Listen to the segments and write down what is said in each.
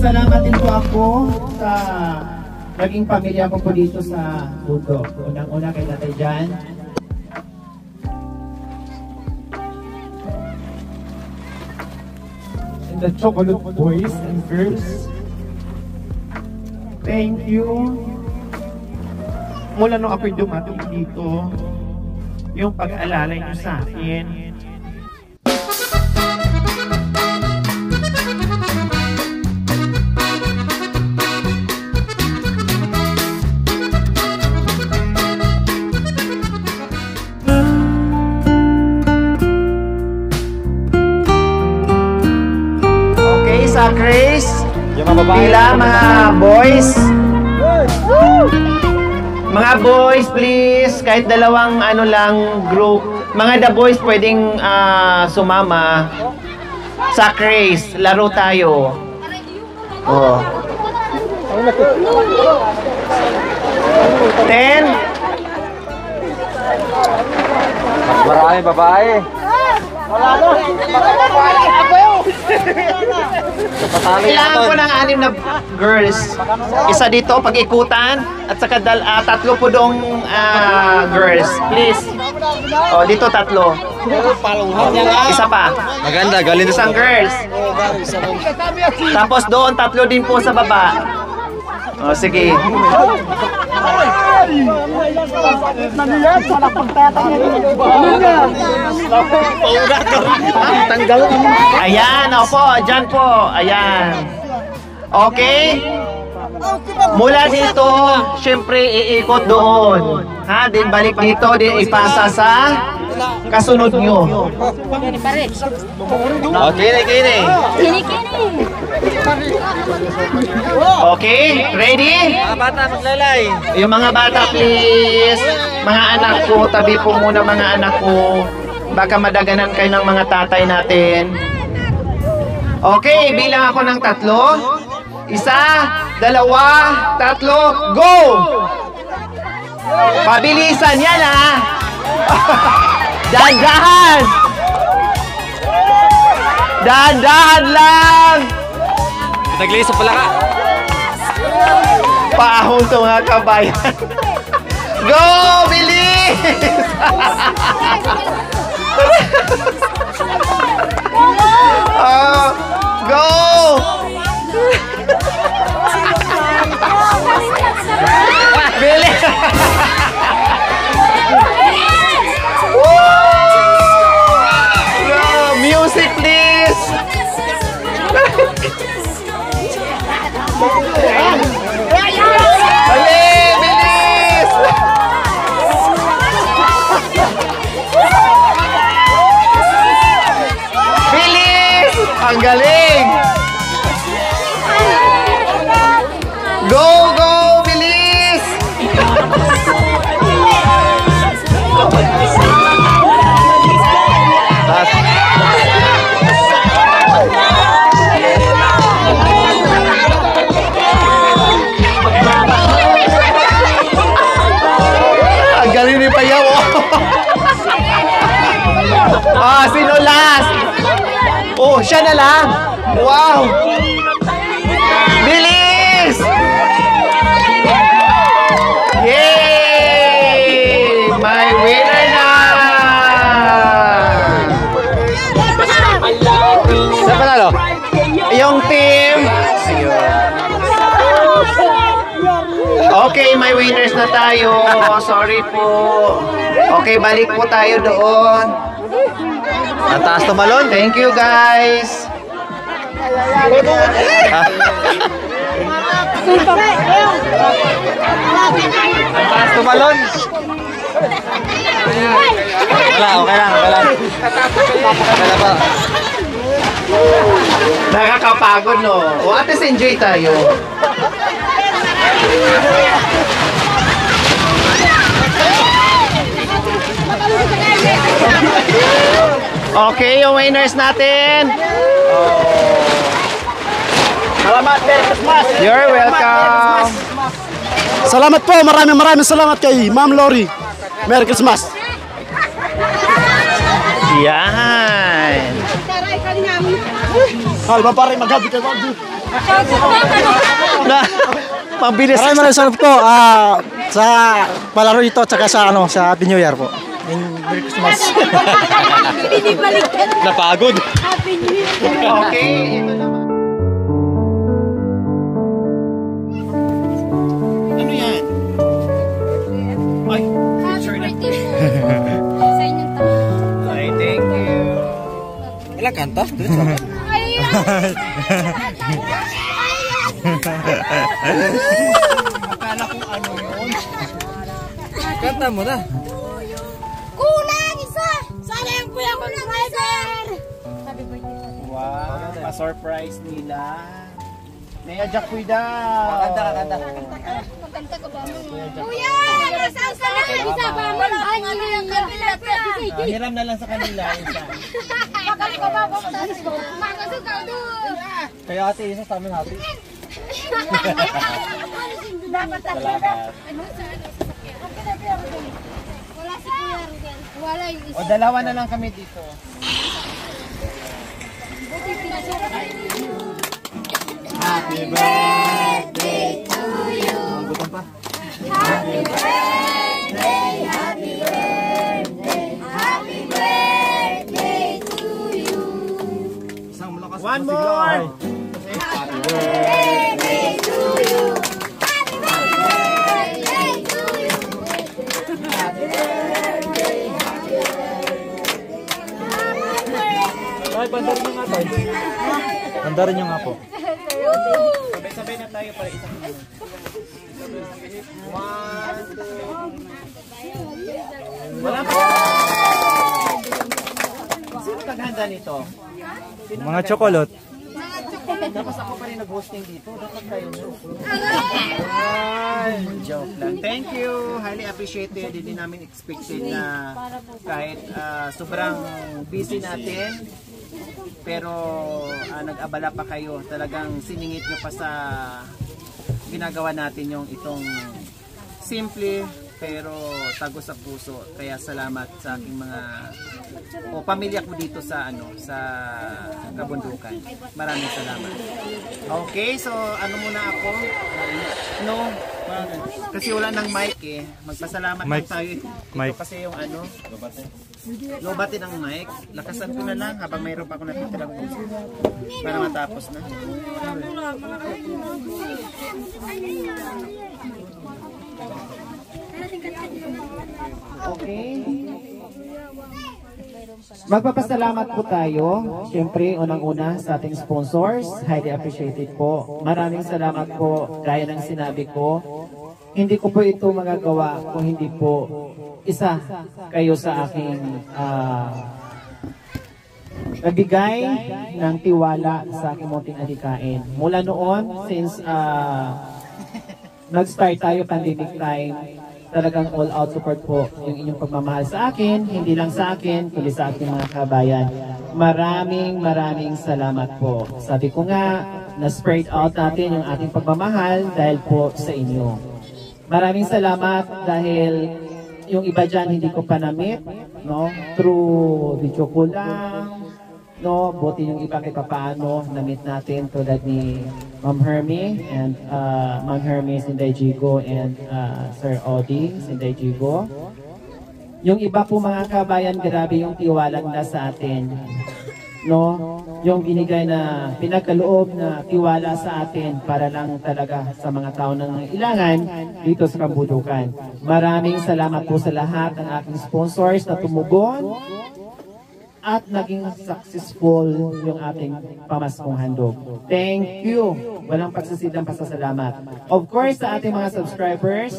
Nagpapasalamat din po ako sa naging pamilya ko po dito sa Budo. Unang-una kay Tatay Jan. And the chocolate boys and girls. Thank you. Mula nung ako'y dumating dito, yung pag-alalay niyo sa akin. Sa Grace, pila mga boys. Mga boys, please, kahit dalawang ano lang group. Mga the boys pwedeng sumama. Sa Grace, laro tayo. Oh. 10. Marami babae. Wala na. Kailangan ko ng 6 na girls. Isa dito pag-ikutan at saka tatlo po doong girls. Please. Oh, dito tatlo. Isa pa. Maganda, galing Isang girls. Tapos doon tatlo din po sa baba. Oh, sige. Ayan, opo, dyan po. Ayan. Okay? Mula dito, syempre iikot doon. Ha, din balik dito, din ipasa sa kasunod nyo. Okay, kini. Okay, ready? Mga bata, maglalay. Yung mga bata, please. Mga anak ko, tabi po muna mga anak ko. Baka madaganan kayo ng mga tatay natin. Okay, bilang ako ng 3. 1, 2, 3, go! Pabilisan yan, ha? Dahan-dahan! Dahan-dahan lang! Nagliso pala ka. Paahon to mga kabayan. Go! Bilis! Go! Bilis! Go! Music please! Ali! Bilis! Bilis! Ang galing! Go! Go! Bilis! Ang galing ni Payaw! Sino last? Oh, siya na lang! Wow! Bilis! Yay! May winner na! Saan panalo? Yung team! Okay, may winners na tayo. Sorry po. Okay, balik po tayo doon. Ang taas tumalon. Thank you, guys. Ang taas tumalon. Wala, okay lang, okay lang. Okay lang ba? Nakakapagod, no? O, at least enjoy tayo. Okay, yung winners natin. Salamat, Merry Christmas. You're welcome. Salamat po, maraming salamat kay Ma'am Lori. Merry Christmas. Yan. Halba pare, maghabi kayo. Pambilis. Maraming salamat po sa palaro ito at saka sa sa Happy New Year po. And Merry Christmas. Napagod. Okay, ito naman. Ano yan? Ay, picture na. Ay, thank you. Wala kanta? Akala ko ano yun. Kanta mo na. Kulang isa! Sana yung kulang ko ng rider! Wow, pa-surprise nila. Naya Kuida. Kanta. Magkanta ko ba? Kuya! Nasaan ka na? Isa ba? Ay, hindi yung kapila. Hiram na lang sa kanila. Bakal ko ba? Makasok ka doon! Kaya ate, isa sa amin ate. Dapat talaga. Wala si Kuya Ruben. Wala yung isa. O, dalawa na lang kami dito. Happy birthday to you. Happy birthday, happy birthday, happy birthday to you. One more! Happy birthday to you. Happy birthday to you. Happy birthday, happy birthday. Ay, pandarin nyo nga tayo. Pandarin nyo nga po. Sabay-sabay na tayo para isang minuto. 1, 2. Wala pa. Sino naghanda nito? Mga chocolate. Tapos ako pa rin nag-hosting dito. Dapat kayo na. Joke lang. Thank you. Highly appreciated. Hindi namin expected na kahit sobrang busy natin. Pero nag-abala pa kayo. Talagang siningit nyo pa sa ginagawa natin yung itong simple pero tago sa puso. Kaya salamat sa aking mga pamilya ko dito sa sa kabundukan. Maraming salamat. Okay, so ano muna ako? No, kasi wala nang mic eh. Magpasalamat lang tayo. Mic. Ito kasi yung lobatin ang mic. Lakasan ko na lang habang mayroon pa ako natitirang puso para matapos na. Okay. Magpapasalamat po tayo. Siyempre, unang-una sa ating sponsors. Highly appreciated po. Maraming salamat po. Gaya ng sinabi ko, hindi ko po ito magagawa kung hindi po isa kayo sa aking nagbigay ng tiwala sa aking munting adhikain. Mula noon, since nag-start tayo pandemic time, talagang all out support po yung inyong pagmamahal sa akin, hindi lang sa akin, kundi sa aking mga kabayan. Maraming salamat po. Sabi ko nga, na-spread out natin yung ating pagmamahal dahil po sa inyo. Maraming salamat dahil yung iba dyan hindi ko pa na-meet, no? Through video call lang, no? Buti yung iba kahit paano na-meet natin tulad ni Ma'am Hermie and Ma'am Hermie Sinday Jigo and Sir Odi Sinday Jigo. Yung iba po mga kabayan, grabe yung tiwala nila sa atin, no? Yung binigay na pinagkaloob na tiwala sa atin para lang talaga sa mga tao na nangailangan dito sa Kabundukan. Maraming salamat po sa lahat ng aking sponsors na tumugon at naging successful yung ating pamaskong handog. Thank you! Walang pagsasidang pasasalamat. Of course, sa ating mga subscribers,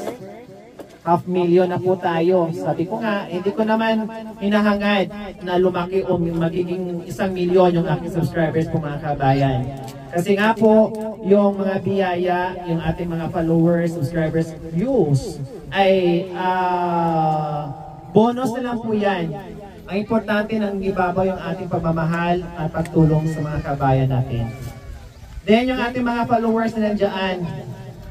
500,000 na po tayo. Sabi ko nga, hindi ko naman hinahangad na lumaki o magiging 1,000,000 yung aking subscribers po mga kabayan. Kasi nga po, yung mga biyaya, yung ating mga followers, subscribers, views, ay bonus na lang po yan. Ang importante nang ibabaw yung ating pagmamahal at pagtulong sa mga kabayan natin. Then yung ating mga followers na nandiyan,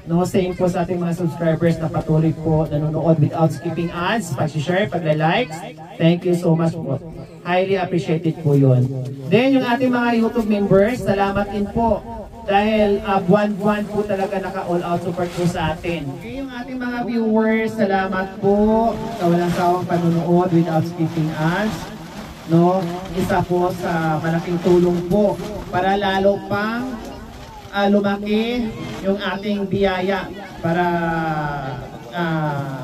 no, same po sa ating mga subscribers na patuloy po nanonood without skipping ads, pag-share, pag-likes. Thank you so much po. Highly appreciated po yun. Then yung ating mga YouTube members, salamat din po dahil buwan-buwan po talaga naka-all out support po sa atin. Okay, yung ating mga viewers, salamat po sa walang sawang panunood without skipping ads. No, isa po sa malaking tulong po para lalo pang lumaki yung ating biyaya para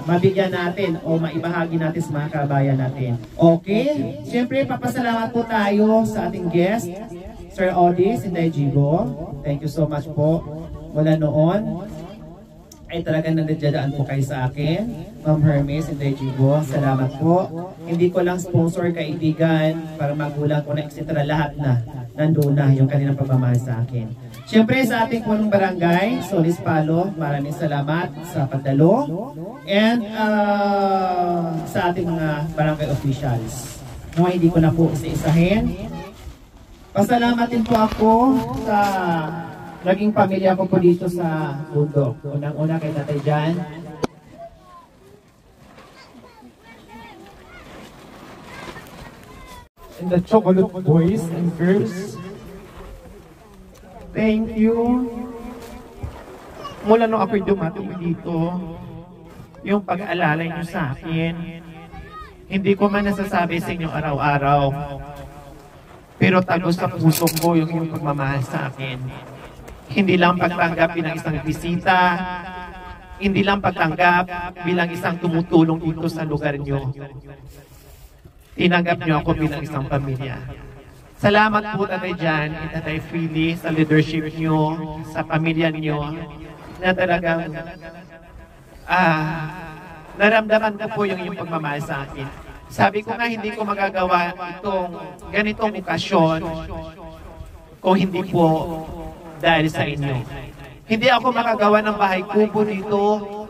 mabigyan natin o maibahagi natin sa mga kabayan natin. Okay? Siyempre, papasalamat po tayo sa ating guest, Sir Odis Inday Jigo. Thank you so much po. Mula noon, ay talagang nandiyan po kayo sa akin. Ma'am Hermes Inday Jigo, salamat po. Hindi ko lang sponsor, kaibigan, para magulang ko na etc. Lahat na nandun na yung kanilang pagmamahal sa akin. Siyempre sa ating punong barangay, Solis Palo, maraming salamat sa pagdalo. And sa ating mga barangay officials. No, hindi ko na po isa-isahin. Pasalamat din po ako sa naging pamilya ko po dito sa bundok. Unang-una kay Tatay Jan. And the chocolate boys and girls. Thank you. Mula nung ako'y dumating dito, yung pag-aalalay nyo sa akin, hindi ko man nasasabi sa inyo araw-araw. Pero tagos sa puso ko yung pagmamahal sa akin. Hindi lang pagtanggap bilang isang bisita, hindi lang pagtanggap bilang isang tumutulong dito sa lugar nyo. Tinanggap nyo ako bilang isang pamilya. Salamat po Tatay Jan at Tatay Freely sa leadership nyo, sa pamilya nyo, na talagang naramdaman ko po yung pagmamahal sa akin. Sabi ko nga hindi ko magagawa itong ganitong okasyon kung hindi po dahil sa inyo. Hindi ako makagawa ng bahay kubo dito,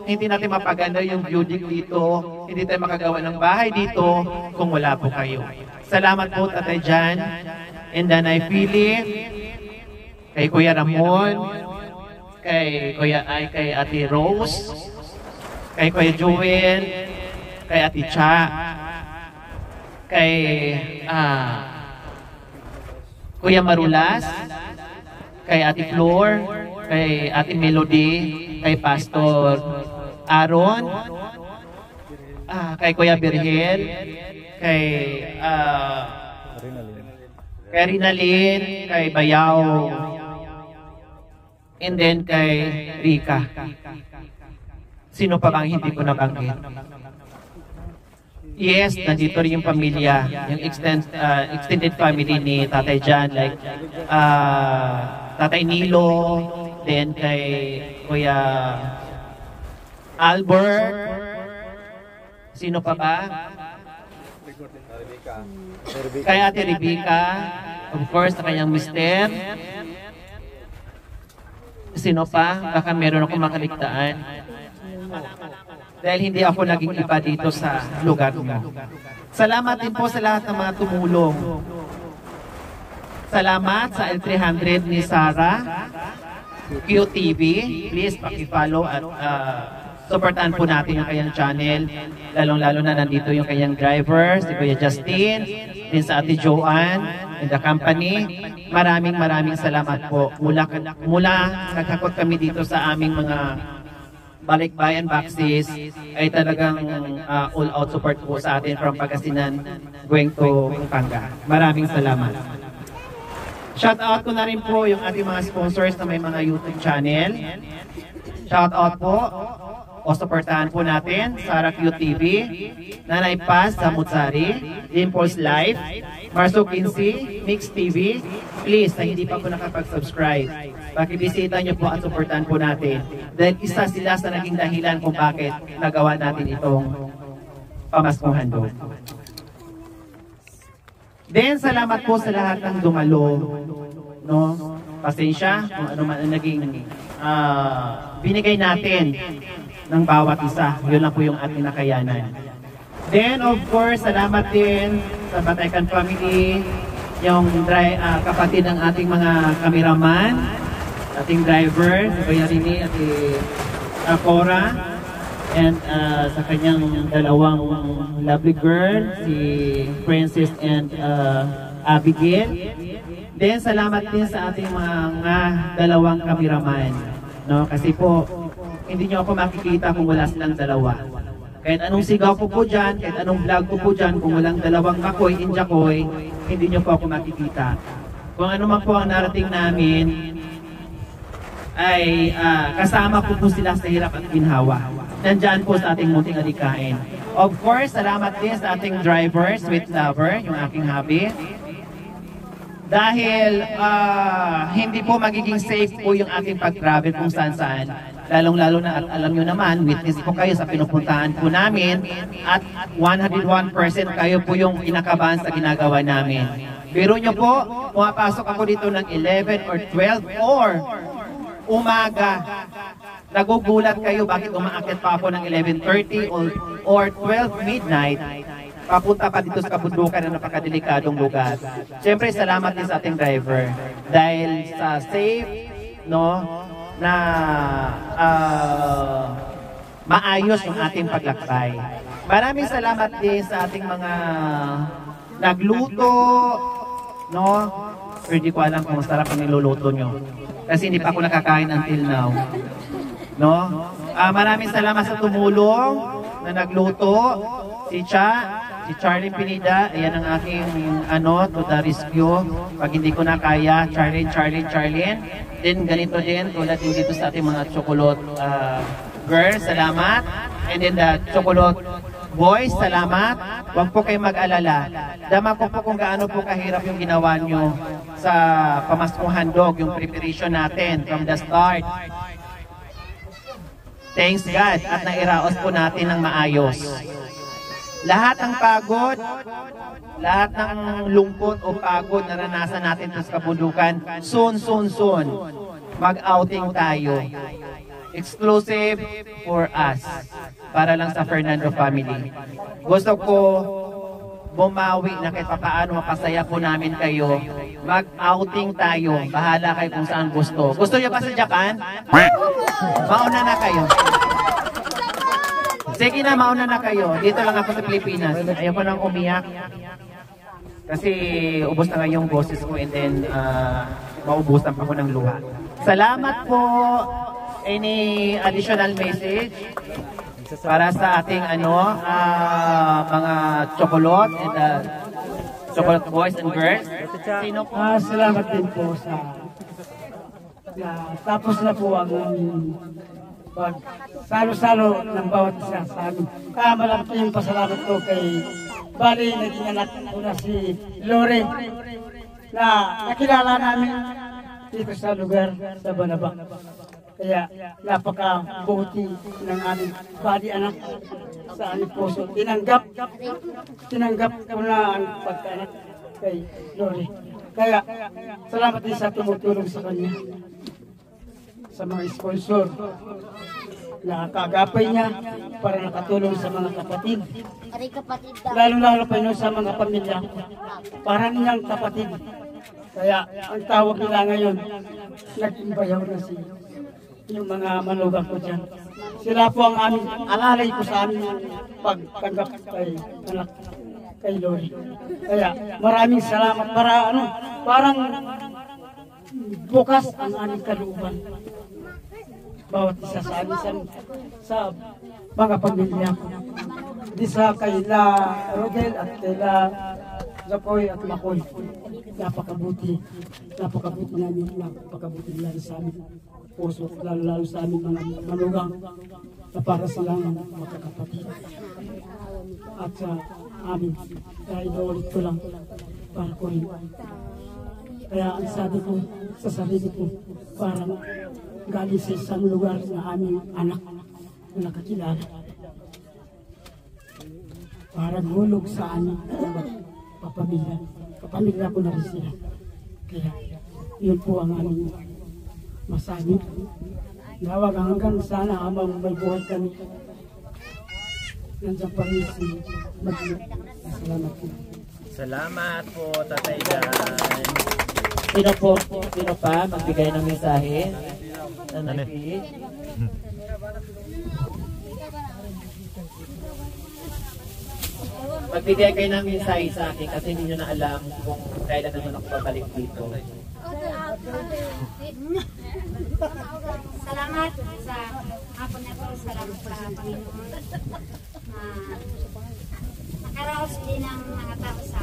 hindi natin mapaganda yung building dito, hindi tayo makagawa ng bahay dito kung wala po kayo. Salamat po Tatay Jan, and Nanay Philip, kay Kuya Ramon, kay Ate Rose, kay Kuya Joel, kay Ate Cha, kay Kuya Marulas, kay Ate Flor, kay Ate Melody, kay Pastor Aaron, kay Kuya Birhel, kay Rinalyn, kay Bayaw, and then kay Rika. Sino pa bang hindi ko nabanggit? Yes, nandito rin yung pamilya, yung extended family ni Tatay Jan, like Tatay Nilo, then kay Kuya Albert, sino pa ba? Kay Ate Rebecca, of course, na kanyang mister. Sino pa? Baka meron akong makaligtaan. Dahil hindi ako naging iba dito sa lugar mo. Salamat din po sa lahat ng mga tumulong. Salamat sa L300 ni Sarah, QTV. Please paki-follow at supportan po natin yung kanyang channel. Lalong-lalo na nandito yung kanyang driver, si Kuya Justin, din sa Ate Joanne, in the company. Maraming salamat po. Mula nagkakot kami dito sa aming mga balikbayan boxes, ay talagang all-out support po sa atin from Pangasinan going to Pampanga. Maraming salamat. Shout out ko na rin po yung ating mga sponsors na may mga YouTube channel. Shout out po. O supportahan po natin, Sarah QTV, Nanay Paz sa Mutsari, Impulse Live, Marso 15, Mix TV. Please, na hindi pa po nakapag-subscribe, pakibisita nyo po at supportahan po natin. Dahil isa sila sa naging dahilan kung bakit nagawa natin itong pamaskuhan doon. Then, salamat po sa lahat ng dumalo. No? Pasensya kung ano man ang naging binigay natin ng bawat isa. Yun lang po yung ating nakayanan. Then, of course, salamat din sa Bataycan family, yung kapatid ng ating mga kameraman, ating driver, si Kuya Rini at si Cora, and sa kanyang dalawang lovely girl, si Princess and Abigail. Then salamat din sa ating mga dalawang kameraman, no? Kasi po hindi niyo ako makikita kung wala silang dalawa. Kahit anong sigaw ko po dyan, kahit anong vlog ko po dyan, kung walang dalawang Makoy, Injakoy, hindi niyo po ako makikita. Kung ano man po ang narating namin, ay kasama po sila sa hirap at ginhawa. Nandyan po sa ating munting adikain. Of course, salamat din sa ating driver, Sweet Lover, yung aking hubby. Dahil hindi po magiging safe po yung ating pag-travel kung saan-saan. Lalong-lalo na at alam nyo naman, witness po kayo sa pinupuntahan po namin at 101% kayo po yung kinakabahan sa ginagawa namin. Pero nyo po, pumapasok ako dito ng 11 or 12 or umaga. Nagugulat kayo bakit umaakit pa ako ng 11:30 or 12 midnight. Papunta pa dito sa kabundukan na napakadelikadong lugar. Siyempre, salamat din sa ating driver. Dahil sa safe, no, na maayos yung ating paglakbay. Maraming salamat din sa ating mga nagluto, no? Pero di ko alam kung masarap ang niluluto nyo. Kasi hindi pa ako nakakain until now. No? Maraming salamat sa tumulong na nagluto. Si Charlie Pinida, ayan ang aking to the rescue. Pag hindi ko na kaya, Charlie. Then ganito din, tulad din dito sa ating mga chocolate girls, salamat. And then the chocolate boys, salamat. Huwag po kayong mag-alala. Dama ko po kung gaano po kahirap yung ginawa nyo sa pamaskong handog, yung preparation natin from the start. Thanks God at nairaos po natin ng maayos. Lahat ng pagod, lahat ng lungkot o pagod na naranasan natin sa kabundukan, soon, mag-outing tayo. Exclusive for us, para lang sa Fernando family. Gusto ko bumawi na kahit paano mapasaya po namin kayo. Mag-outing tayo. Bahala kayo kung saan gusto. Gusto niyo ba sa Japan? Mauna na kayo. Sige na, mauna na kayo. Dito lang ako sa Pilipinas. Ayoko nang umiyak. Kasi ubos na nga yung boses ko and then maubusan pa ko ng luha. Salamat po. Any additional message para sa ating mga chocolate and chocolate boys and girls? Sino po? Salamat din po sa tapos na po ang salo-salo ng bawat isa sa amin. Malaki yung pasalamat ko kay Bali, naging anak ko na si Lore na nakilala namin dito sa lugar sa Banaba. Kaya napakabuti ng aming body anak sa aming puso. Tinanggap ko na ang pagkaanak kay Lore. Kaya salamat din sa tumutulong sa kanya. Sa mga sponsor na kagapay niya para nakatulong sa mga kapatid. Lalo-lalo pa yun sa mga pamilya. Para niyang kapatid. Kaya ang tawag nila ngayon, naging bayaw na yung mga manugang ko dyan. Sila po ang aming alalay ko sa aming pagtanggap kay Lori. Kaya maraming salamat parang bukas ang aming kalooban. Bawat isa sa amin sa mga pamilya ko. Di sa kaila Rodel at kaila Zapoy at Makoy. Napakabuti namin, napakabuti nila sa amin. Puso, lalo sa amin mga manugang na para silang makakapatid. At sa amin, dahil ulit ko lang para ko rin. Kaya ang sabi ko sa sarili ko, parang galing sa isang lugar na aming anak na nakakilala. Parang hulog sa aming papamilya. Kapamilya ko na rin sila. Kaya yun po ang aming masabi. Nawag hanggang sana habang may buhay kami. Nandiyan pa rin si Magno. Salamat po. Salamat po, Tatay Dan. Sino pa magbigay ng mensahe? magbigay kayo ng mensahe sa akin kasi hindi nyo na alam kung kailan naman ako babalik dito. Salamat sa hapon na to. Salamat sa Panginoon. Nakaraos din ang mga tao sa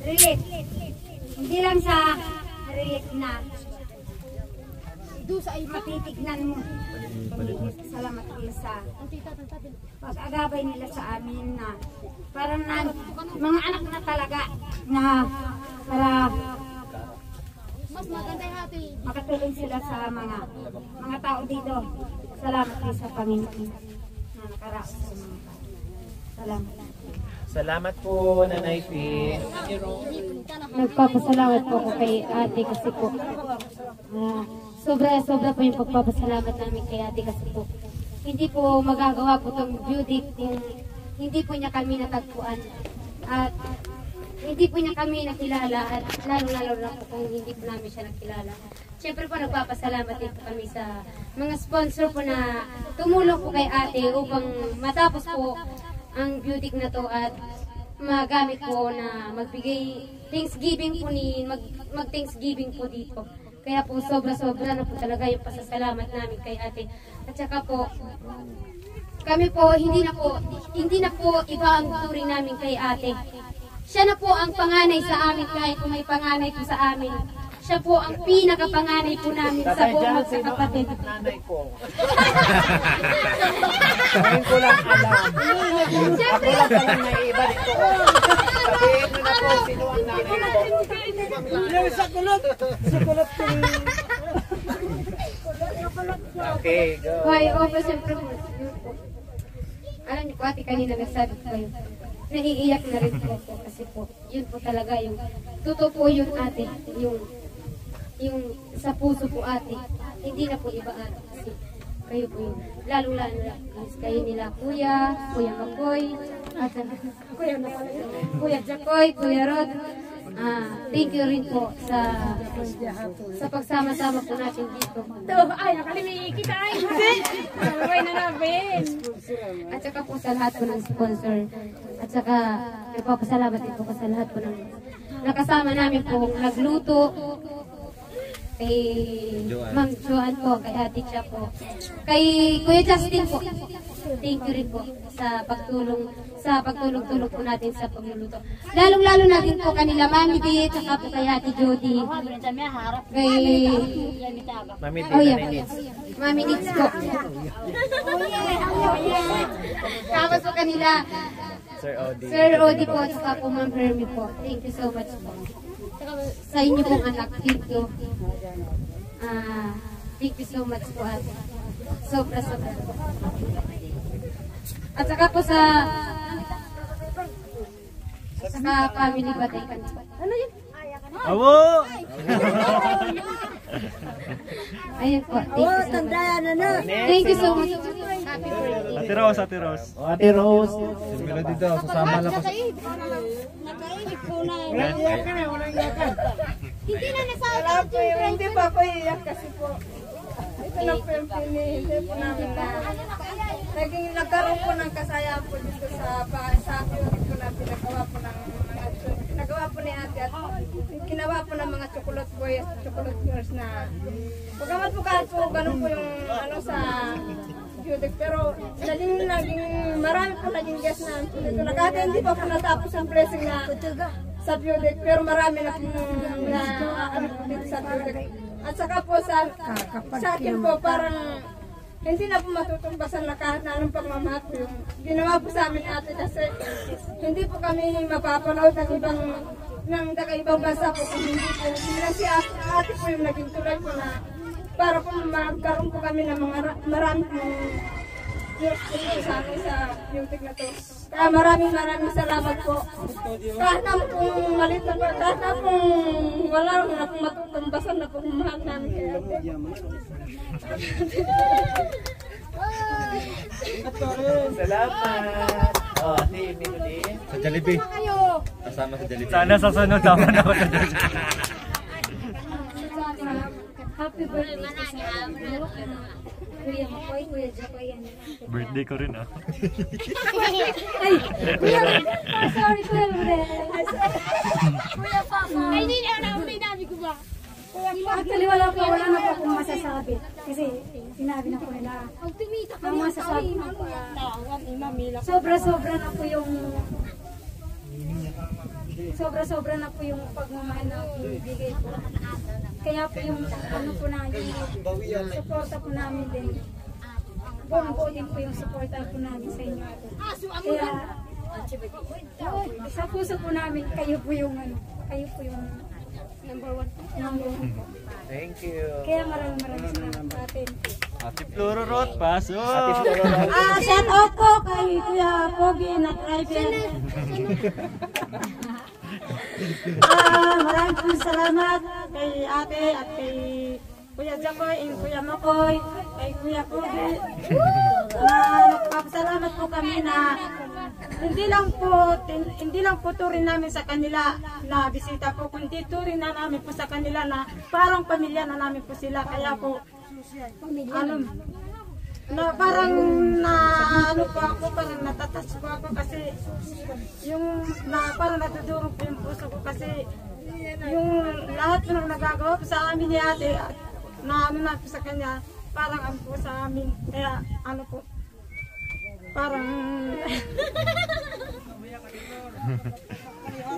relief. Hindi lang sa relief na matitignan mo. Salamat din sa pag-agabay nila sa amin na parang mga anak na talaga na para makatulong sila sa mga tao dito. Salamat din sa Panginoon na nakaraos sa mga tao. Salamat. Salamat po, Nanay P. Nagpapasalamat po ako kay ate kasi po sobra po yung pagpapasalamat namin kay ate kasi po hindi po magagawa po itong beauty kung hindi po niya kami natagpuan at hindi po niya kami nakilala at lalo na po kung hindi po namin siya nakilala. Siyempre po nagpapasalamat din po kami sa mga sponsor po na tumulong po kay ate upang matapos po ang beauty na to at magamit po na magbigay Thanksgiving po mag-Thanksgiving po dito. Kaya po sobra na po talaga yung pasasalamat namin kay ate. At saka po kami po hindi na po iba ang turing namin kay ate. Siya na po ang panganay sa amin kahit kung may panganay po sa amin. Siya po ang pinakapanganay po namin sa buong magkakapatid. Nanay ko. Ngayon ko lang alam. Ako lang palang naiiba dito. Sabihin mo na po sino ang nanay ko. Sa kulot kung Okay, go. Hoy, opo, siyempre po. Yun po. Alam niyo po ate, kanina nagsabi ko kayo. Naiiyak na rin po ako kasi po, yun po talaga yung, totoo po yun ate, yung sa puso po ate, hindi na po iba ate kasi kayo po yun. Lalo-lalo na kayo nila Kuya Makoy, at Kuya Jacoy, Kuya Rod. Thank you rin po sa pagsama-sama po natin dito. Ay, nakalimig kita ay. Ay, na namin. At saka po sa lahat po ng sponsor. At saka nagpapasalamat din po sa lahat po ng nakasama namin po nagluto. Kay Ma'am Joan po, kay Ate Chia po. Kay Kuya Justin po. Thank you rin po sa pagtulong po natin sa pagluluto. Lalong-lalo natin po kanila Mami D, at saka po kay Ate Jody. Kay Mami, oh, yeah. Mami Nix po. Tapos po kanila Sir Odi po, at saka po Ma'am Hermie po. Thank you so much po. Sa inyo pong anak, thank you. Thank you so much po ate. Sobra po. At saka po sa family batay ka. Ano yun? Abo! Ayun po. Thank you so much. Happy birthday. Ate Rose, Ate Rose. Ate Rose. Si Melody daw, sasama lang po. Nakainip ko na. Hindi na nasabi po yung hindi pa ako iiyak kasi po. Ito na po yung hindi po namin na. Nagkaroon po ng kasayaan po dito sa beauty ko na pinagawa po ni ate at ginawa po ng mga chocolate boys at chocolate girls na pagkamat po kahit po ganun po yung sa beauty pero naging marami po naging guest na dito na kahit hindi pa po natapos ang blessing na sa beauty pero marami na po dito sa beauty at saka po sa akin po parang hindi na po matutumbasan na kahit na anong pagmamahal po yung ginawa po sa amin ate kasi hindi po kami mapapanood ng ibang bansa po kung hindi po sila si ate po yung naging tulay po na para po magkaroon po kami ng mga marami sa amin sa beauty na to. Kaya maraming salamat po. Kahit na pong malit na po, kahit na pong wala na pong matutumbasan na pong mahal namin kay ate. Salamat. Oh, si Melody. Sa Jollibee. Kasama sa Jollibee. Sana sa sunod naman ako sa Happy Happy birthday po sa Kuya Makoy, Kuya Jacoy, yan. Birthday ko rin ah. Ay, Kuya, sorry, Kuya Rodel. Kuya Papa. Ay, hindi na, nabi ko ba? Actually, wala na po akong masasabi. Kasi sinabi na po nila ang masasabi na po. Sobra-sobra na po yung sobra-sobra na po yung pagmamahal na binibigay po. Kaya po yung ano po na yung suporta po namin din. Buong din po yung suporta po namin sa inyo. Kaya sa puso po namin, kayo po yung number one po. Thank you. Kaya maraming salamat sa atin. Ate Flororot, pasok! Shout out po kay Kuya Pogi na driver. Maraming po salamat kay ate at kay Kuya Jacoy and Kuya Makoy, kay Kuya Pogi. Nagpapasalamat po kami na hindi lang po turin namin sa kanila na bisita po, kundi turin na namin po sa kanila na parang pamilya na namin po sila. Kaya po na parang po ako, parang natatas po ako kasi yung parang natudurog po yung puso ko kasi yung lahat po nang nagagawa po sa amin ni ate na na po sa kanya, parang po sa amin, kaya po parang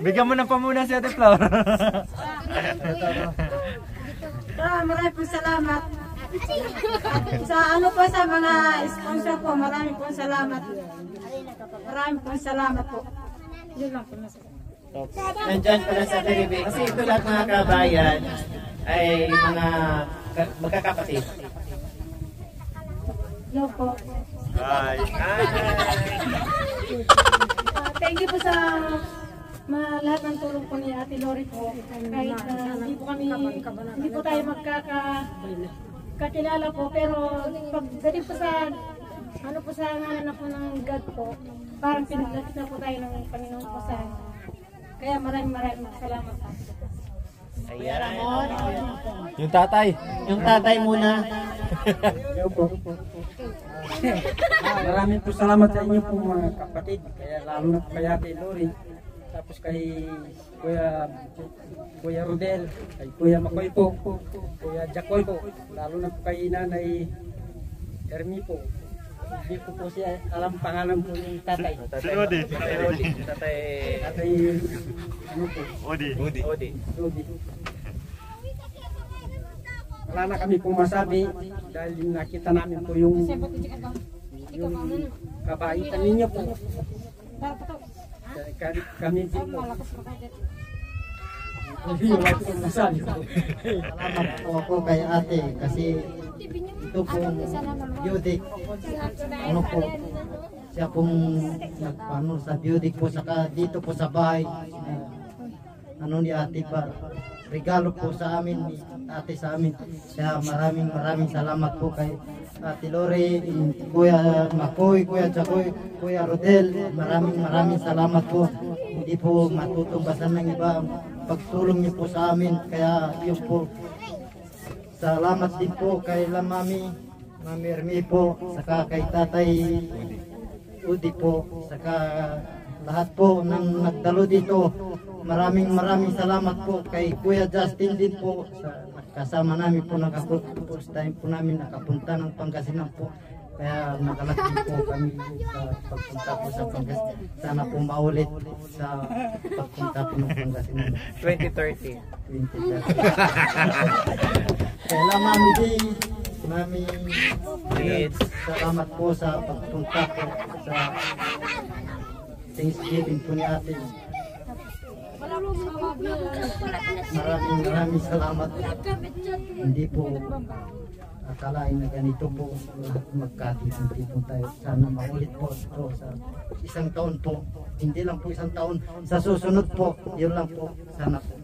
Bigyan mo ng pamunan si Ate Flor. maraming po salamat. Sa sa mga sponsor po, maraming po salamat. Maraming po salamat po. Yun lang po. Nandyan pala sa Tiribe. Kasi ito lahat mga kabayan ay mga magkakapatid. Hello po. Bye. Thank you po sa lahat ng tulong po ni Ate Lori po. Kahit hindi po tayo magkakakilala po, pero pagdating po sa sa ngalan na po ng God po, parang pinaglapit na po tayo ng Panginoon po sa kaya maraming salamat po. Ayan. Yung tatay. Yung tatay muna. Maraming po salamat sa inyo po mga kapatid, kaya lalo na po kay Ate Lori, tapos kay Kuya Rodel, kay Kuya Makoy po, Kuya Jacoy po, lalo na po kay Nanay Ermi po. Hindi po siya alam pangalan po yung tatay. Si Odi. Tatay ano po? Odi. Wala na kami pong masabi dahil nakita namin po yung kabaitan ninyo po. Kami din po. Wala po masabi. Salamat po ako kay ate kasi ito pong Budik. Ano po, siya pong nagpano sa Budik po, saka dito po sa bahay. Ni ate pa, regalo po sa amin, ni ate sa amin. Kaya maraming salamat po kay Ate Lori, Kuya Makoy, Kuya Jacoy, Kuya Rodel. Maraming salamat po. Hindi po matutumbasan ng iba ang pagtulong niyo po sa amin. Kaya yun po, salamat din po kay Mami Ermi po, saka kay Tatay Udi po, saka lahat po ng nagdalo dito. Maraming salamat po kay Kuya Justin din po sa kasama namin po, first time po namin nakapunta ng Pangasinan po. Kaya nakalaki po kami sa pagpunta po sa Pangasinan. Sana po maulit sa pagpunta po ng Pangasinan 2030. Kaya Mami salamat po sa pagpunta po sa Thanksgiving po ni ate. Maraming salamat. Hindi po akalain na ganito po lahat magkatipon po tayo. Sana maulit po ito sa isang taon po. Hindi lang po isang taon. Sa susunod po, yun lang po. Sana po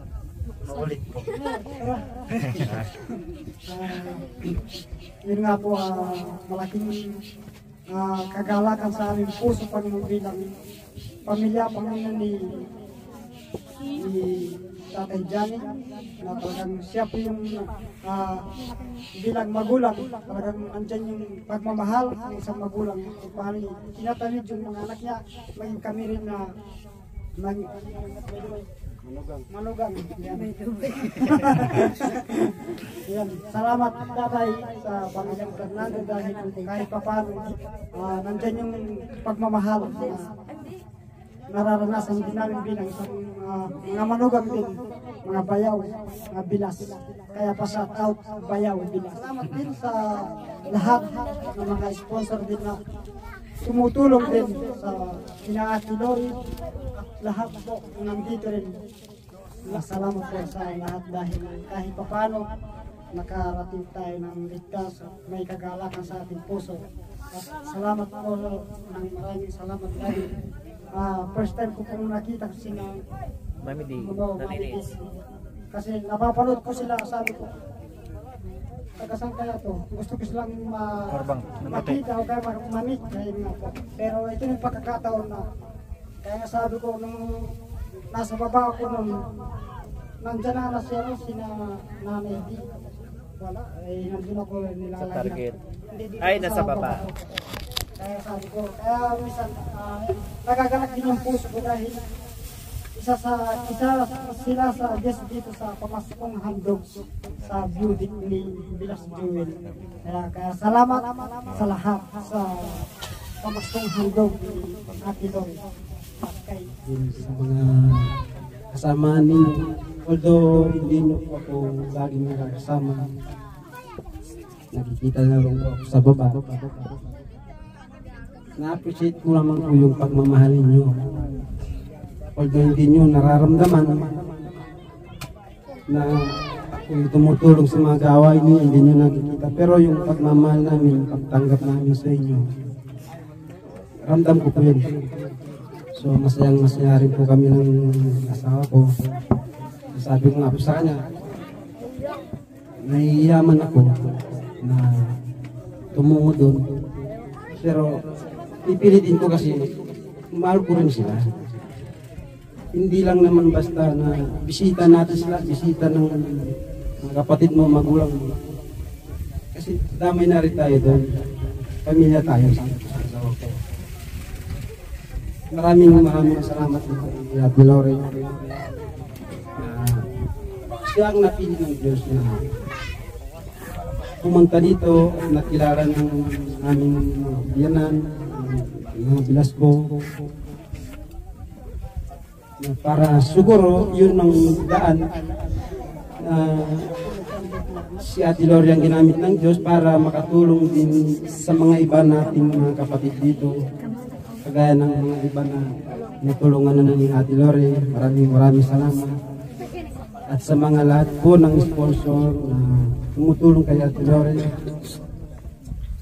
maulit po. Yun nga po, malaking kagalakan sa aming puso Panginoon bilang pamilya ni si Tatay Johnny, na talagang siya po yung bilang magulang, talagang andyan yung pagmamahal ng isang magulang. Kung paano tinatawid yung mga anak niya, maging kami rin na manugang. Yan. Salamat Tatay sa Panginoong Fernando dahil kahit pa paano nandyan yung pagmamahal nararanasan din namin bilang isang mga manugang din, mga bayaw, mga bilas. Kaya pa shout out, bayaw, bilas. Salamat din sa lahat ng mga sponsor din na tumutulong din sa Ate Lori at lahat po nandito rin. Salamat po sa lahat dahil kahit pa paano nakarating tayo ng ligtas at may kagalakan sa ating puso. At salamat po ng maraming salamat dahil first time ko pong nakita kasi na Mami D. Kasi napapanood ko sila, sabi ko, tagasan kaya to? Gusto ko silang makita o kaya mamit. Pero ito yung pagkakataon na, kaya sabi ko nung nasa baba ako nung nandyan na siya sina Nanay D. Wala, nandun ako nilalagyan. Sa target. Ay, nasa baba. Kaya sabi ko, kaya minsan nagagalak din yung puso ko dahil isa sila sa guest dito sa Pamaskong Handog sa beauty ni Bilas Jewel. Kaya salamat sa lahat sa Pamaskong Handog ni Ate Lori. Sa mga kasama ninyo, although hindi nyo po ako laging nakakasama, nakikita na lang po ako sa baba. Na-appreciate ko naman po yung pagmamahal ninyo. Although hindi nyo nararamdaman na ako yung tumutulong sa mga gawain niyo, hindi nyo nakikita. Pero yung pagmamahal namin, pagtanggap namin sa inyo, ramdam ko po yun. So masayang-masaya rin po kami ng asawa ko. Sabi ko nga po sa kanya, nahihiyaman ako na tumungo doon. Pero pipilitin ko kasi mahal ko rin sila. Hindi lang naman basta na bisita natin sila, bisita ng mga kapatid mo, magulang mo. Kasi damay na rin tayo doon. Pamilya tayo sa asawa ko. Maraming salamat kay Ate Lori. Siya ang napili ng Diyos na pumunta dito at nakilala ng aming biyanan, mga bilas ko. Para siguro yun ang daan na si Ate Lori ang ginamit ng Diyos para makatulong din sa mga iba nating mga kapatid dito. Kagaya ng mga iba na natulungan na ng Ate Lori. Maraming salamat. At sa mga lahat po ng sponsor na tumutulong kay Ate Lori,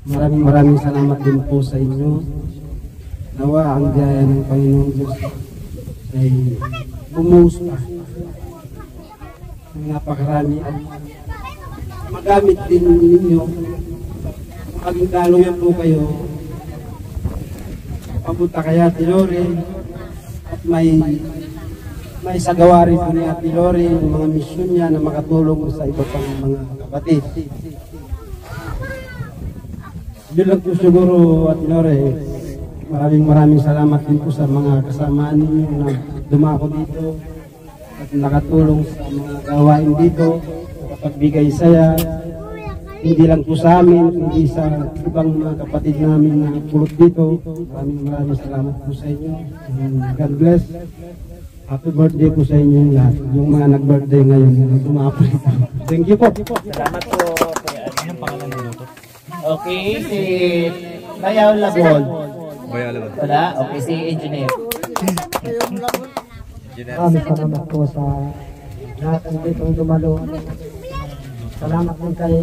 maraming salamat din po sa inyo. Nawa ang biyaya ng Panginoong Diyos ay bumuhos pa ng napakarami at magamit din ninyo. Maging daluyan po kayo papunta kay Ate Lori at may sagawa rin po ni Ate Lori yung mga misyon niya na makatulong sa iba pang mga kapatid. Yun lang po siguro, Ate Lori. Maraming salamat din po sa mga kasamaan ninyo na dumako dito at nakatulong sa mga gawain dito, nakapagbigay saya, hindi lang po sa amin, hindi sa ibang mga kapatid namin na pulot dito. Maraming salamat po sa inyo. God bless. Happy birthday po sa inyo lahat. Yung mga nag-birthday ngayon, dumako dito. Thank you po. Salamat po. Anong pangalan nito? Okay, si Bayaw Labon. Wala? Okay, si Engineer. Maraming salamat po sa lahat ng ditong dumalo. Salamat din kay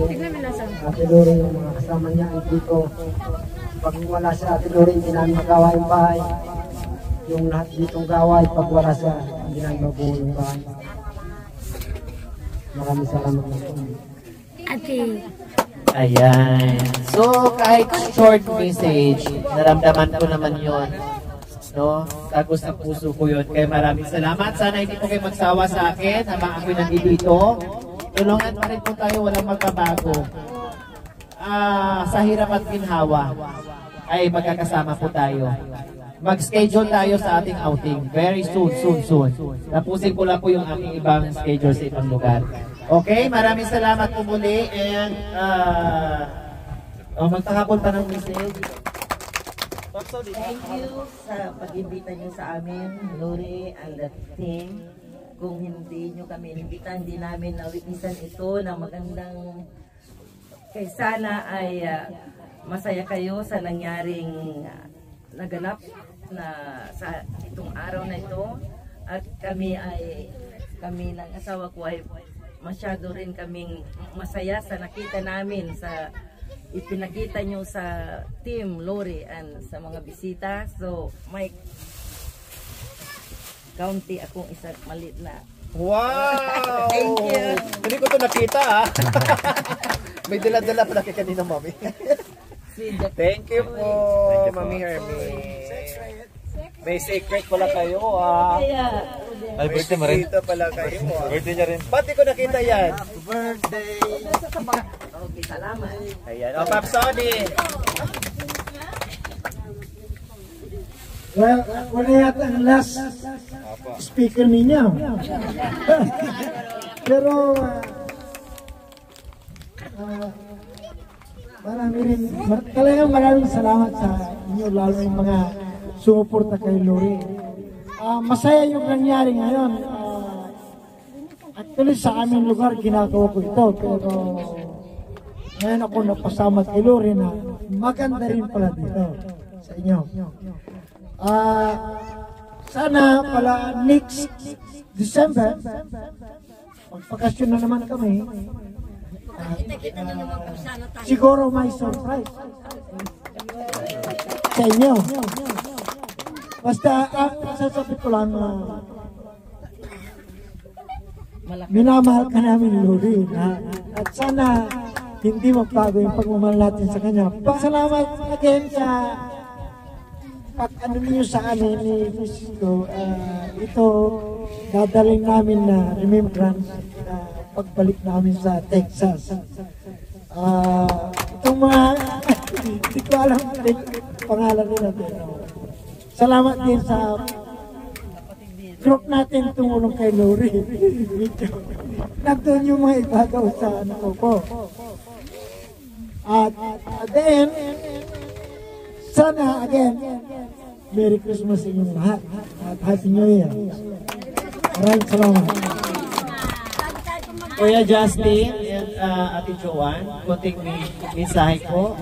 Ate Lori, yung mga kasama niya dito. Pag wala si Ate Lori, hindi namin magawa yung bahay. Yung lahat ditong gaway, pag wala siya, hindi namin mabuo yung bahay. Maraming salamat po. Ayan. So, kahit short message, naramdaman ko naman yon No? Tagos ng puso ko yun. Kaya maraming salamat. Sana hindi po kayo magsawa sa akin habang ako'y nandito. Tulungan pa rin po tayo, walang magbabago. Sa hirap at ginhawa ay magkakasama po tayo. Mag-schedule tayo sa ating outing. Very soon. Tapusin ko lang po yung aking ibang schedule sa ibang lugar. Okay, maraming salamat po muli. And magtakapon pa ng message. Thank you sa pag-imbita niyo sa amin, Lori and the team. Kung hindi niyo kami inimbitan, hindi namin na-witnessan ito na magandang kay sana ay masaya kayo sa nangyaring naganap na sa itong araw na ito. At kami ng asawa ko ay masyado rin kaming masaya sa nakita namin sa ipinakita nyo sa team Lori and sa mga bisita. So, Mike, kaunti akong isang malit na. Wow! Thank you. Hindi ko ito nakita ha. May dala-dala pa na kay kanina, Mami. Thank you po, Mami Hermie. May secret pala kayo ha. Ay, birthday mo rin. Dito pala kayo ha. Birthday niya rin. Pati ko nakita yan. Birthday! Okay, salamat. Ayan. O, Pap Sony. Well, wala yata ang last speaker ninyo. Pero, talagang maraming salamat sa inyo, lalo yung mga sumuporta kay Lori. Masaya yung nangyari ngayon. Actually, sa aming lugar, ginagawa ko ito. Pero, ngayon ako napasama kay Lori na maganda rin pala dito sa inyo. Sana pala next December, magpakasyon na naman kami. Siguro may surprise sa inyo. Basta, sasabi ko lang, minamahal ka namin, Lori. At sana, hindi magbago yung pagmamahal natin sa kanya. Salamat again sa pag-ano niyo sa amin ni Francisco. Ito, dadaling namin na remembrance pagbalik namin sa Texas. Itong mga, hindi ko alam pangalan nila. Salamat din sa group natin tumulong kay Lori. Nandun yung mga ibagaw sa anak ko. At then, sana again, Merry Christmas sa inyong lahat. At Happy New Year. Maraming salamat. Kuya Justin and Ate Joanne, kunting mensahe ko.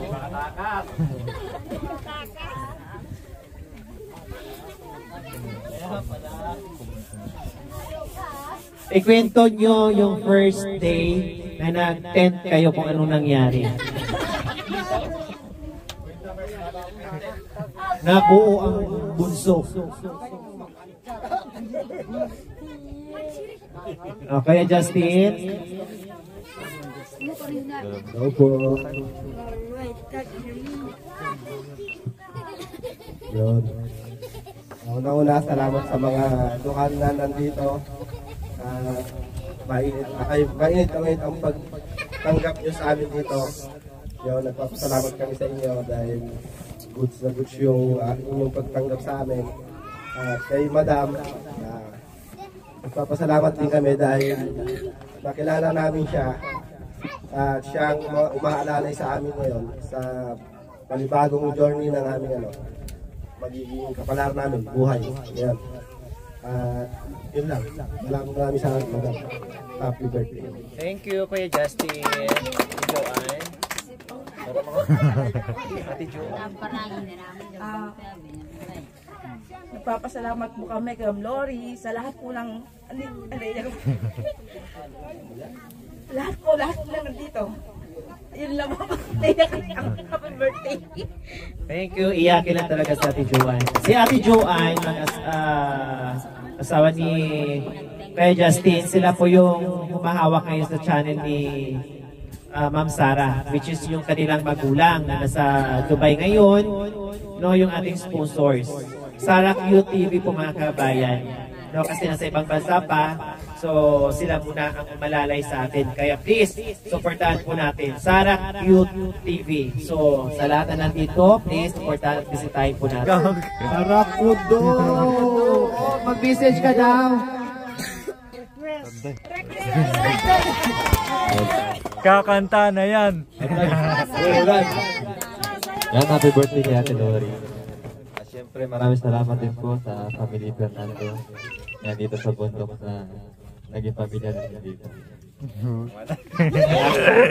Ikwento nyo yung first day na nag-tent kayo kung anong nangyari. Nabuo ang bunso. Okay, Justin. Opo. Yun. Una-una, salamat sa mga dukan na nandito. Mainit ang pagtanggap nyo sa amin dito. Yun, nagpapasalamat kami sa inyo dahil goods na goods yung inyong pagtanggap sa amin. Kay Madam, nagpapasalamat din kami dahil nakilala namin siya at siyang umaalalay sa amin ngayon sa panibagong journey ng aming magiging kapalar namin, buhay. Yan. Yun lang. Maraming salamat, Madam. Happy birthday. Thank you, Kuya Justin. Joanne. Ate Joanne. Nagpapasalamat po kami kay Lori sa lahat po ng lahat po nandito. Yun lang po. Happy birthday. Thank you. Iyakin lang talaga sa Ate Joanne. Si Ate Joanne, asawa ni Kuya Justin, sila po yung humahawak ngayon sa channel ni Ma'am Sarah, which is yung kanilang magulang na nasa Dubai ngayon, no, yung ating sponsors. Sarah Q TV po mga kabayan. No, kasi nasa ibang bansa pa. So, sila muna ang malalay sa atin. Kaya please, supportahan po natin. Sarah Q TV. So, sa lahat na nandito, please, supportahan at bisitahin po natin. Sarah Kudo! Mag-message ka daw. Kakanta na yan. Yan, happy birthday kay Ate Lori. Siyempre, maraming salamat din po sa family Fernando. Yan dito sa bundok na naging pamilya nila dito.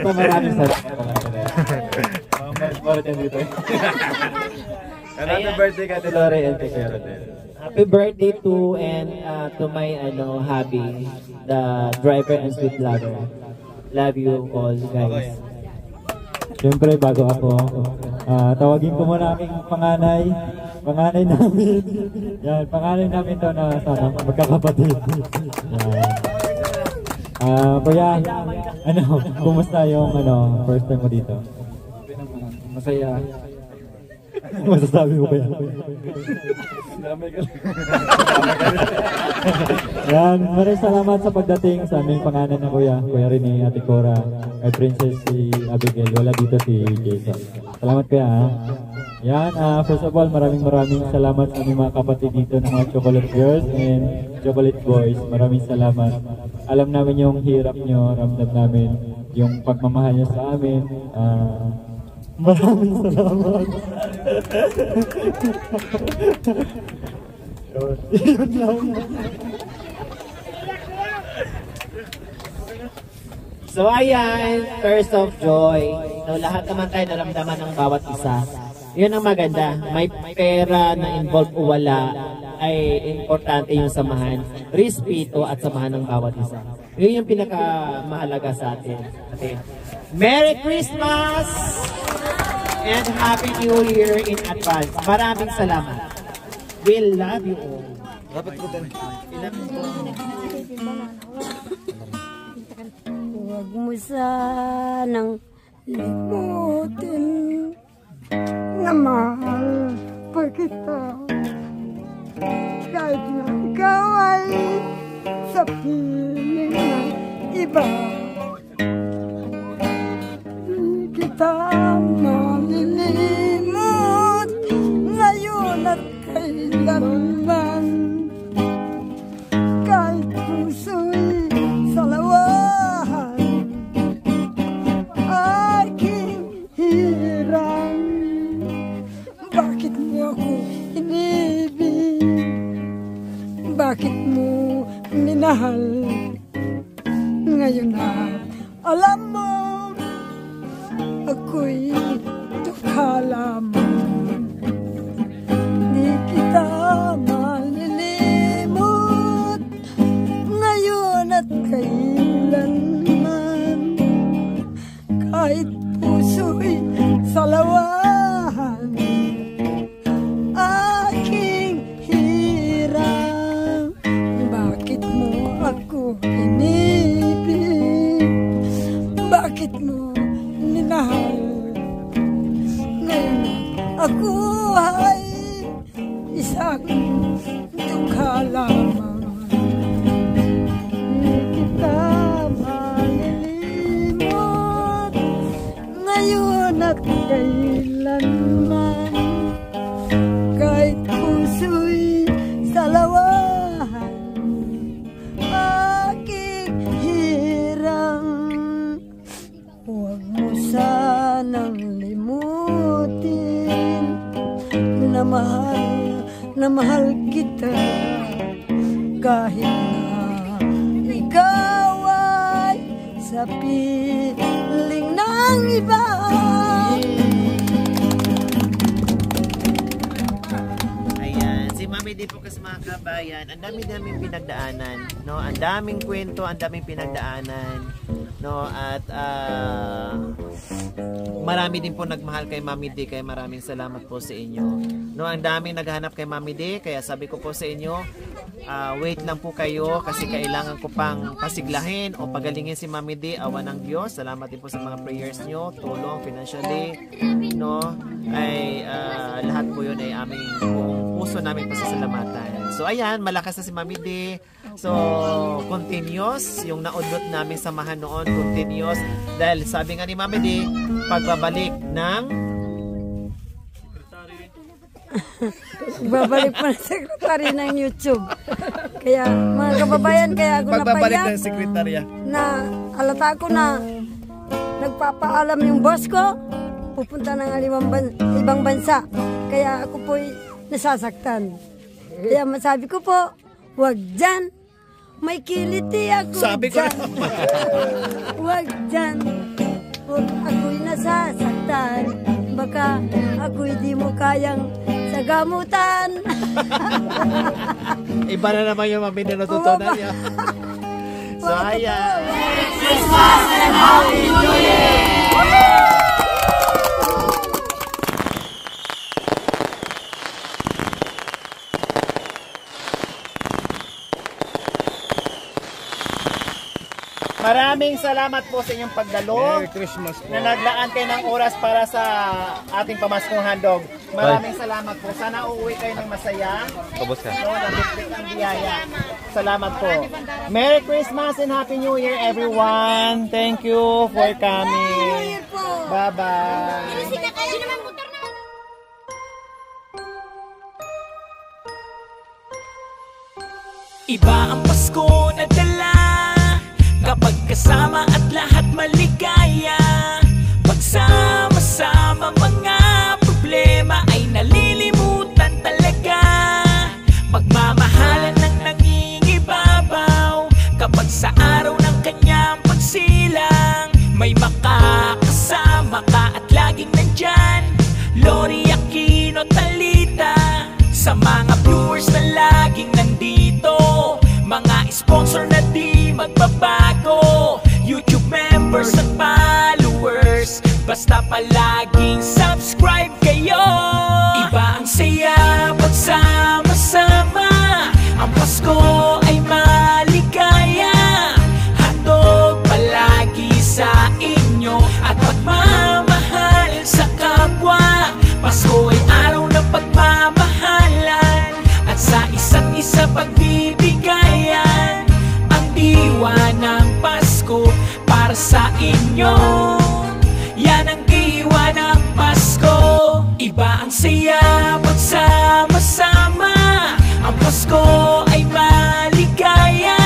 Maraming salamat. Mga yan dito. Happy birthday kay Ate Lori and kay Kuya Rodel. Happy birthday to my hubby, the driver and sweet lover. Love you all, guys. Siyempre, bago ako, tawagin ko muna aking panganay namin. Yan, panganay namin to na sana magkakapatid. Kuya, kumusta yung first time mo dito? Masaya. Masasabi mo kaya? Yan, maraming salamat sa pagdating sa aming pangalan na Kuya Rene, Ate Cora, kay Princess si Abigail, wala dito si Jason. Salamat Kuya ha. Yan, first of all, maraming salamat sa aming mga kapatid dito ng mga Chocolate Girls and Chocolate Boys. Maraming salamat. Alam namin yung hirap nyo, ramdam namin yung pagmamahal nyo sa amin. Maraming salamat. So ayan, thirst of joy. No, lahat naman tayo naramdaman ng bawat isa. Yun ang maganda. May pera na involved o wala, ay importante yung samahan, respeto at samahan ng bawat isa. Yun yung pinakamahalaga sa atin. Merry Christmas! And Happy New Year in advance. Maraming salamat. We love you all. Dapat ko din. Huwag mo sanang limutin na mahal pa kita. Kahit na ikaw ay sa piling ng iba, kita malilimot ngayon at kailanman. Kahit puso'y salawahan, aking hirang. Bakit mo ako inibig? Bakit mo minahal? Ngayon na alam mo, ako'y dukha lamang. Di kita malilimot ngayon at kailanman. Kahit puso'y salawahan, aking hirang. Bakit mo ako inibig? Bakit mo minahal? Ngayon ako ay isang dukha lamang. Di kita malilimot ngayon at kailanman. Kahit puso'y salawahan, aking hirang. Huwag mo sanang limutin na mahal kita. Kahit na ikaw ay sa piling ng iba. Ayan, si Mami Di po kasi mga kabayan, ang daming pinagdaanan, no? Ang daming kwento, ang daming pinagdaanan, no? At marami din po nagmahal kay Mami D, kaya maraming salamat po sa inyo. No, ang daming naghahanap kay Mami D, kaya sabi ko po sa inyo, wait lang po kayo kasi kailangan ko pang pasiglahin o pagalingin si Mami D, awa ng Diyos. Salamat din po sa mga prayers nyo, tulong financially, no? Ay lahat po yun ay aming buong puso namin pasasalamatan. So ayan, malakas na si Mami D. So continuous, yung naunod namin samahan noon, continuous. Dahil sabi nga ni Mami D, pagbabalik ng babalik pa ng sekretary ng YouTube. Kaya mga kababayan, kaya ako pagbabalik napayak ng sekretarya. na alata ko na nagpapaalam yung boss ko pupunta ng ibang bansa. Kaya ako po'y nasasaktan. Kaya masabi ko po, wag dyan. May kiliti ako. Sabi ko dyan. Wag dyan. Kung ako'y nasasaktan, baka ako'y di mo kayang sagamutan. Iba na naman yung Mami D na natutunan niya. So ayan. Merry Christmas and Happy New Year! Maraming salamat po sa inyong pagdalo. Merry Christmas po. Na naglaan kayo ng oras para sa ating pamaskong handog. Maraming salamat po. Sana uuwi kayo ng masaya. Kabos ka. So, nabuktik ang biyaya. Salamat po. Merry Christmas and Happy New Year, everyone. Thank you for coming. Bye-bye. Iba ang Pasko na dala kapag kasama at lahat maligaya. Pagsama-sama mga problema ay nalilimutan talaga. Pagmamahalan ng nangingibabaw kapag sa araw ng kanyang pagsilang. May makakasama ka at laging nandyan. Lori Aquino Talita. Sa mga viewers na laging nandito, mga sponsor na di magbabago, YouTube members at followers, basta palaging subscribe kayo. Iba ang saya pagsama-sama, ang Pasko ay maligaya. Handog palagi sa inyo at pagmamahal sa kapwa. Pasko ay araw ng pagmamahalan at sa isa't isa pagbibigayan. Ang diwa ng Pasko para sa inyo, yan ang diwa ng Pasko. Iba ang saya pagsama-sama, ang Pasko ay maligaya.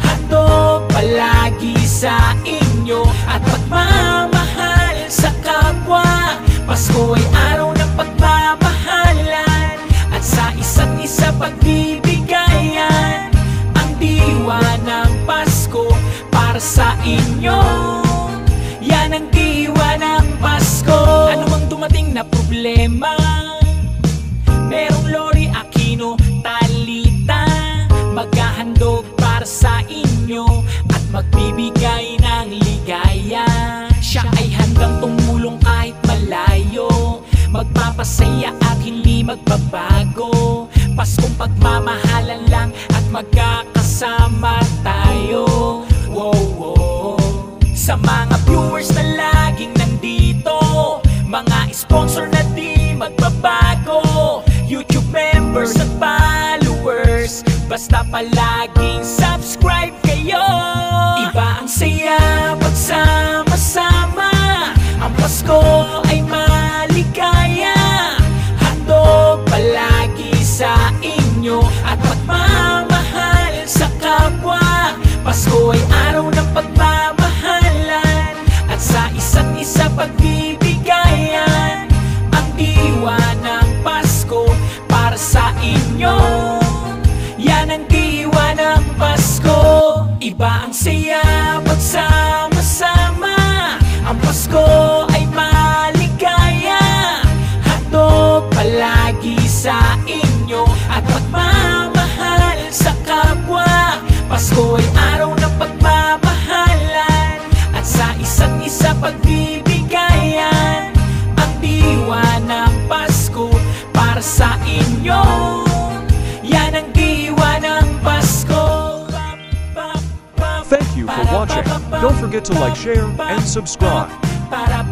Handog palagi sa inyo at pagmamahal sa kapwa. Pasko ay araw ng pagmamahalan at sa isa't isa pagbibigayan. Ang diwa ng Pasko para sa inyo, yan ang diwa ng Pasko. Ano mang dumating na problema, merong Lori Aquino Talita maghahandog para sa inyo at magbibigay ng ligaya. Siya ay handang tumulong kahit malayo, magpapasaya at hindi magbabago. Paskong pagmamahalan lang at magkakasama tayo. Wow, wow. Sa mga viewers na laging nandito, mga sponsor na di magbabago, YouTube members at followers, basta palaging subscribe kayo. Iba ang saya pagsama-sama, ang Pasko ay maligaya. Handog palagi sa inyo at pagmamahal sa kapwa. Pasko ay araw ng pagmamahalan at sa isa't isa pagbibigayan. Ang diwa ng Pasko para sa inyo, yan ang diwa ng Pasko. Iba ang saya pagsama-sama, ang Pasko ay maligaya. Handog palagi sa inyo at pagmamahal sa kapwa. Pasko ay araw ng pagmamahalan at sa isa't isa pagbibigayan. Ang diwa ng Pasko para sa inyo, yan ang diwa ng Pasko. Thank you for watching. Don't forget to like, share, and subscribe. Para